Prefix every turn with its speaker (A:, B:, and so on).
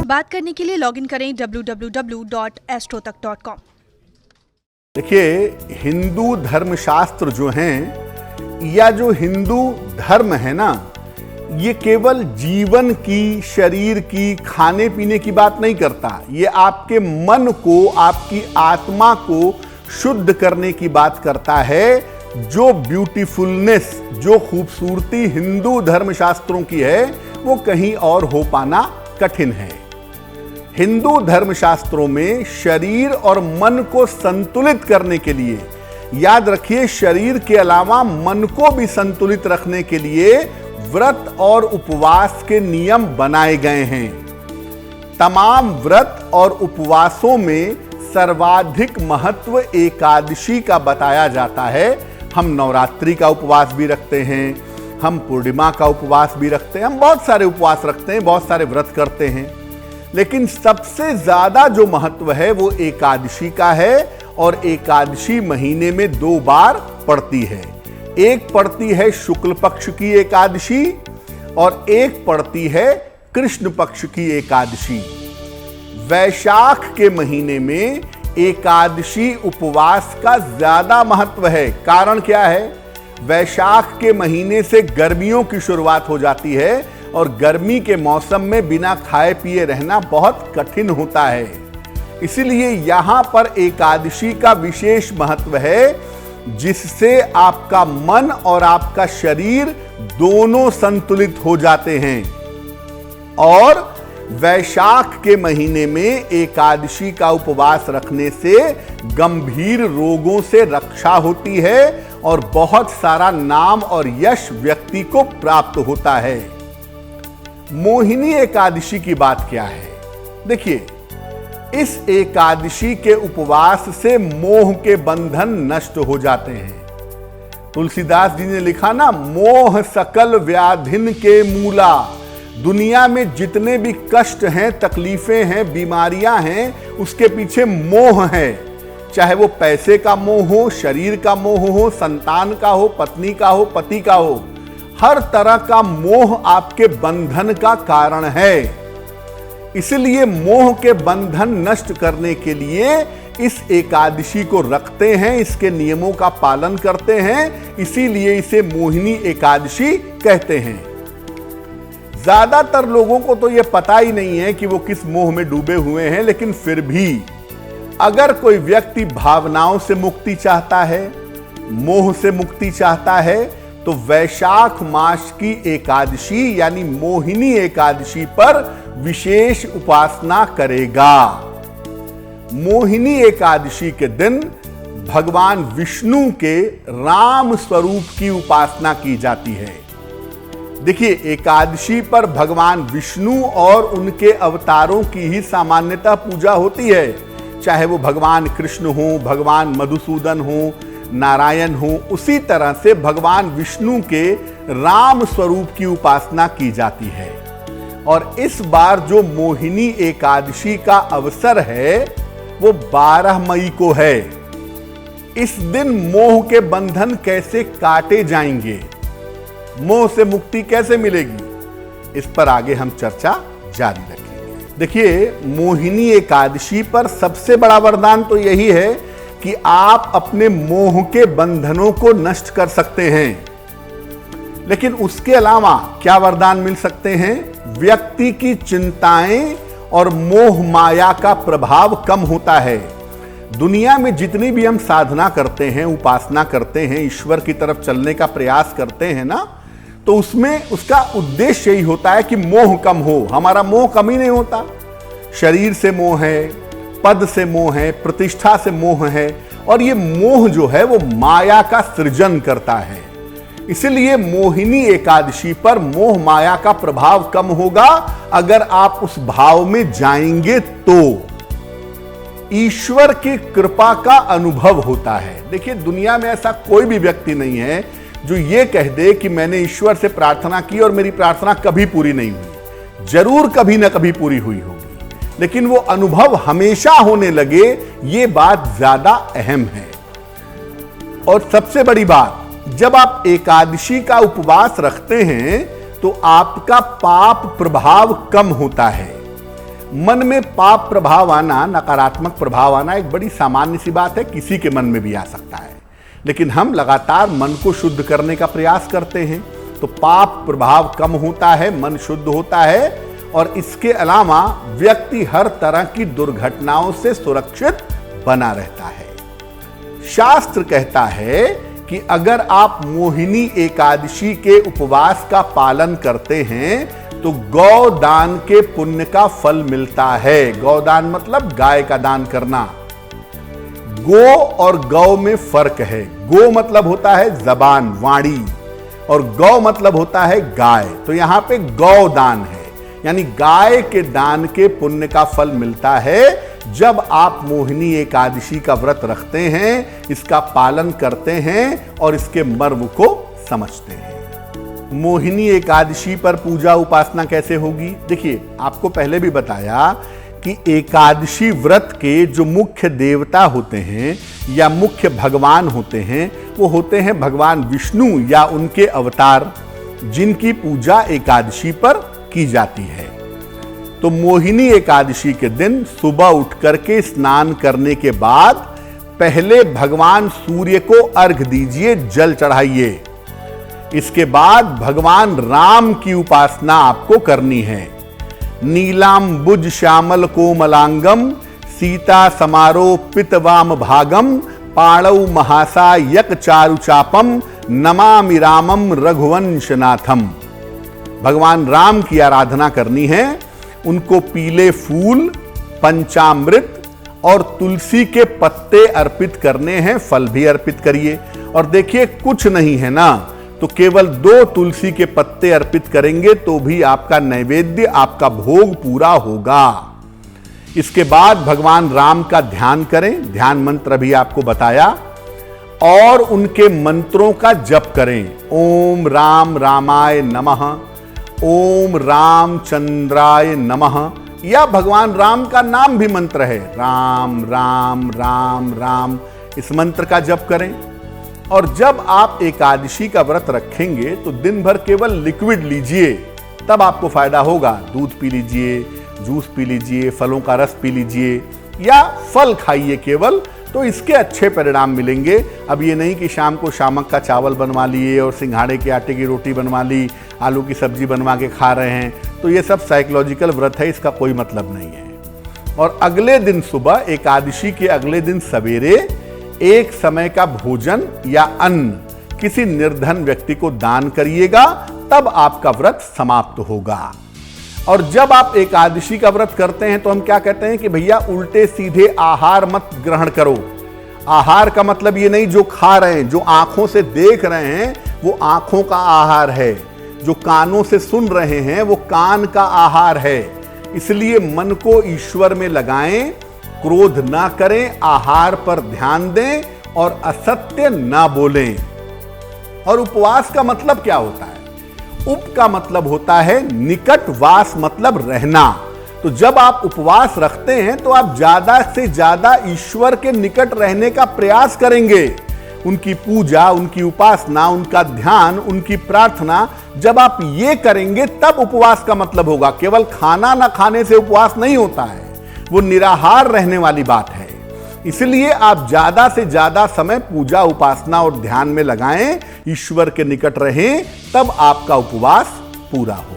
A: बात करने के लिए लॉगिन करें www.astrotak.com।
B: देखिए, हिंदू धर्मशास्त्र जो हैं या जो हिंदू धर्म है ना, ये केवल जीवन की, शरीर की, खाने पीने की बात नहीं करता। ये आपके मन को, आपकी आत्मा को शुद्ध करने की बात करता है। जो ब्यूटीफुलनेस, जो खूबसूरती हिंदू धर्मशास्त्रों की है, वो कहीं और हो पाना कठिन है। हिंदू धर्मशास्त्रों में शरीर और मन को संतुलित करने के लिए, याद रखिए, शरीर के अलावा मन को भी संतुलित रखने के लिए व्रत और उपवास के नियम बनाए गए हैं। तमाम व्रत और उपवासों में सर्वाधिक महत्व एकादशी का बताया जाता है। हम नवरात्रि का उपवास भी रखते हैं, हम पूर्णिमा का उपवास भी रखते हैं, हम बहुत सारे उपवास रखते हैं, बहुत सारे व्रत करते हैं, लेकिन सबसे ज्यादा जो महत्व है वो एकादशी का है। और एकादशी महीने में 2 बार पड़ती है। एक पड़ती है शुक्ल पक्ष की एकादशी और एक पड़ती है कृष्ण पक्ष की एकादशी। वैशाख के महीने में एकादशी उपवास का ज्यादा महत्व है। कारण क्या है? वैशाख के महीने से गर्मियों की शुरुआत हो जाती है और गर्मी के मौसम में बिना खाए पिए रहना बहुत कठिन होता है। इसलिए यहां पर एकादशी का विशेष महत्व है, जिससे आपका मन और आपका शरीर दोनों संतुलित हो जाते हैं। और वैशाख के महीने में एकादशी का उपवास रखने से गंभीर रोगों से रक्षा होती है और बहुत सारा नाम और यश व्यक्ति को प्राप्त होता है। मोहिनी एकादशी की बात क्या है? देखिए, इस एकादशी के उपवास से मोह के बंधन नष्ट हो जाते हैं। तुलसीदास जी ने लिखा ना, मोह सकल व्याधिन के मूला। दुनिया में जितने भी कष्ट हैं, तकलीफें हैं, बीमारियां हैं, उसके पीछे मोह है। चाहे वो पैसे का मोह हो, शरीर का मोह हो, संतान का हो, पत्नी का हो, पति का हो, हर तरह का मोह आपके बंधन का कारण है। इसलिए मोह के बंधन नष्ट करने के लिए इस एकादशी को रखते हैं, इसके नियमों का पालन करते हैं, इसीलिए इसे मोहिनी एकादशी कहते हैं। ज्यादातर लोगों को तो यह पता ही नहीं है कि वो किस मोह में डूबे हुए हैं, लेकिन फिर भी अगर कोई व्यक्ति भावनाओं से मुक्ति चाहता है, मोह से मुक्ति चाहता है, तो वैशाख मास की एकादशी यानी मोहिनी एकादशी पर विशेष उपासना करेगा। मोहिनी एकादशी के दिन भगवान विष्णु के राम स्वरूप की उपासना की जाती है। देखिए, एकादशी पर भगवान विष्णु और उनके अवतारों की ही सामान्यतः पूजा होती है। चाहे वो भगवान कृष्ण हो, भगवान मधुसूदन हो, नारायण हो, उसी तरह से भगवान विष्णु के राम स्वरूप की उपासना की जाती है। और इस बार जो मोहिनी एकादशी का अवसर है वो 12 मई को है। इस दिन मोह के बंधन कैसे काटे जाएंगे, मोह से मुक्ति कैसे मिलेगी, इस पर आगे हम चर्चा जारी रखेंगे। देखिए, मोहिनी एकादशी पर सबसे बड़ा वरदान तो यही है कि आप अपने मोह के बंधनों को नष्ट कर सकते हैं। लेकिन उसके अलावा क्या वरदान मिल सकते हैं? व्यक्ति की चिंताएं और मोह माया का प्रभाव कम होता है। दुनिया में जितनी भी हम साधना करते हैं, उपासना करते हैं, ईश्वर की तरफ चलने का प्रयास करते हैं ना, तो उसमें उसका उद्देश्य यही होता है कि मोह कम हो। हमारा मोह कम ही नहीं होता। शरीर से मोह है, पद से मोह है, प्रतिष्ठा से मोह है, और ये मोह जो है वो माया का सृजन करता है। इसलिए मोहिनी एकादशी पर मोह माया का प्रभाव कम होगा अगर आप उस भाव में जाएंगे तो। ईश्वर की कृपा का अनुभव होता है। देखिए, दुनिया में ऐसा कोई भी व्यक्ति नहीं है जो ये कह दे कि मैंने ईश्वर से प्रार्थना की और मेरी प्रार्थना कभी पूरी नहीं हुई। जरूर कभी ना कभी पूरी हुई होगी, लेकिन वो अनुभव हमेशा होने लगे, ये बात ज्यादा अहम है। और सबसे बड़ी बात, जब आप एकादशी का उपवास रखते हैं तो आपका पाप प्रभाव कम होता है। मन में पाप प्रभाव आना, नकारात्मक प्रभाव आना एक बड़ी सामान्य सी बात है, किसी के मन में भी आ सकता है। लेकिन हम लगातार मन को शुद्ध करने का प्रयास करते हैं तो पाप प्रभाव कम होता है, मन शुद्ध होता है और इसके अलावा व्यक्ति हर तरह की दुर्घटनाओं से सुरक्षित बना रहता है। शास्त्र कहता है कि अगर आप मोहिनी एकादशी के उपवास का पालन करते हैं तो गौदान के पुण्य का फल मिलता है। गौदान मतलब गाय का दान करना। गो और गौ में फर्क है। गो मतलब होता है जबान, वाणी, और गौ मतलब होता है गाय। तो यहां पे गौदान है, यानी गाय के दान के पुण्य का फल मिलता है जब आप मोहिनी एकादशी का व्रत रखते हैं, इसका पालन करते हैं और इसके मर्म को समझते हैं। मोहिनी एकादशी पर पूजा उपासना कैसे होगी? देखिए, आपको पहले भी बताया कि एकादशी व्रत के जो मुख्य देवता होते हैं या मुख्य भगवान होते हैं, वो होते हैं भगवान विष्णु या उनके अवतार, जिनकी पूजा एकादशी पर की जाती है। तो मोहिनी एकादशी के दिन सुबह उठ करके स्नान करने के बाद पहले भगवान सूर्य को अर्घ दीजिए, जल चढ़ाइए। इसके बाद भगवान राम की उपासना आपको करनी है। नीलांबुज श्यामल कोमलांगम सीता समारोपित वाम भागम पाणौ महासा यक चारुचापम नमामि रामम रघुवंशनाथम। भगवान राम की आराधना करनी है। उनको पीले फूल, पंचामृत और तुलसी के पत्ते अर्पित करने हैं। फल भी अर्पित करिए। और देखिए, कुछ नहीं है ना, तो केवल 2 तुलसी के पत्ते अर्पित करेंगे तो भी आपका नैवेद्य, आपका भोग पूरा होगा। इसके बाद भगवान राम का ध्यान करें। ध्यान मंत्र भी आपको बताया, और उनके मंत्रों का जप करें। ओम राम रामाय नमः, ओम रामचंद्राय नमः, या भगवान राम का नाम भी मंत्र है, राम राम राम राम। इस मंत्र का जप करें। और जब आप एकादशी का व्रत रखेंगे तो दिन भर केवल लिक्विड लीजिए, तब आपको फायदा होगा। दूध पी लीजिए, जूस पी लीजिए, फलों का रस पी लीजिए या फल खाइए केवल, तो इसके अच्छे परिणाम मिलेंगे। अब ये नहीं कि शाम को शामक का चावल बनवा लिए और सिंघाड़े के आटे की रोटी बनवा ली, आलू की सब्जी बनवा के खा रहे हैं, तो ये सब साइकोलॉजिकल व्रत है, इसका कोई मतलब नहीं है। और अगले दिन सुबह, एकादशी के अगले दिन सवेरे एक समय का भोजन या अन्न किसी निर्धन व्यक्ति को दान करिएगा, तब आपका व्रत समाप्त होगा। और जब आप एकादशी का व्रत करते हैं तो हम क्या कहते हैं कि भैया उल्टे सीधे आहार मत ग्रहण करो। आहार का मतलब ये नहीं जो खा रहे हैं, जो आंखों से देख रहे हैं वो आंखों का आहार है, जो कानों से सुन रहे हैं वो कान का आहार है। इसलिए मन को ईश्वर में लगाएं, क्रोध ना करें, आहार पर ध्यान दें और असत्य ना बोलें। और उपवास का मतलब क्या होता है? उप का मतलब होता है निकट, वास मतलब रहना। तो जब आप उपवास रखते हैं तो आप ज्यादा से ज्यादा ईश्वर के निकट रहने का प्रयास करेंगे। उनकी पूजा, उनकी उपासना, उनका ध्यान, उनकी प्रार्थना जब आप ये करेंगे तब उपवास का मतलब होगा। केवल खाना ना खाने से उपवास नहीं होता है, वो निराहार रहने वाली बात है। इसलिए आप ज्यादा से ज्यादा समय पूजा, उपासना और ध्यान में लगाएं, ईश्वर के निकट रहें, तब आपका उपवास पूरा हो।